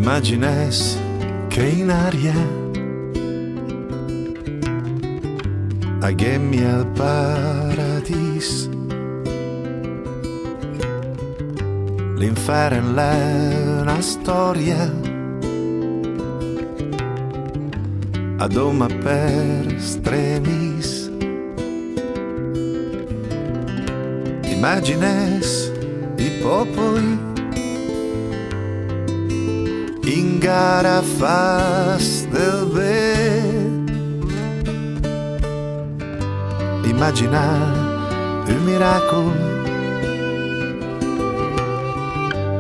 Imagines che in aria aghemmi al paradis, l'inferno è una storia a doma per stremis. Imagines i popoli in gara fas del bel. Immagina un miracolo,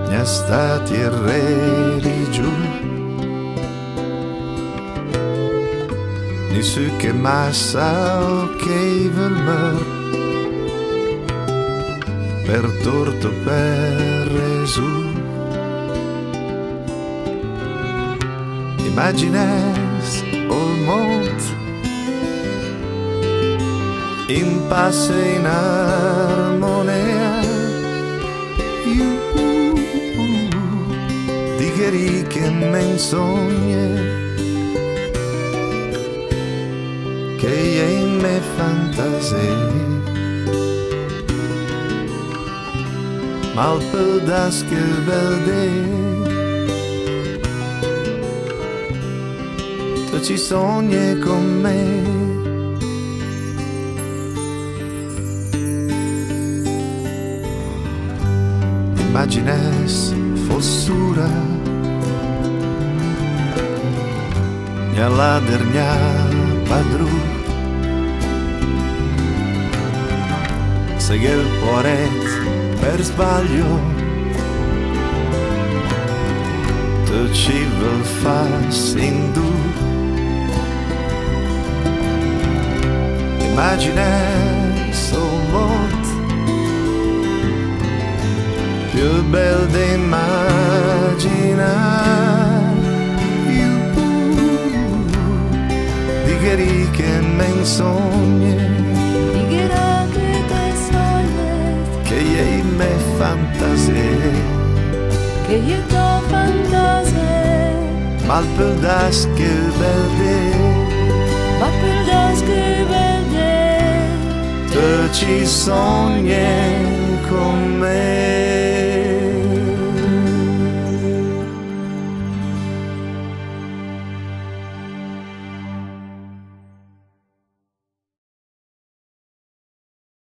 gli stati e religione, di su che massa o che velmer, per torto per Gesù. Imagines il mondo in pace in armonia, di che ricche menzogne che è in me fantasie, mal pedas che vede. Tu ci sogni con me. Imagines fossura nella dernia padru, se che il poret per sbaglio tu ci vuol far sindu. Imagines il mondo più bel da immaginare, di che ricche menzogne, di che ricche sogni, che è in me fantasie, che io t'ho fantasie, mal per das che vede, ma per das che vede, tu ci sogni con me.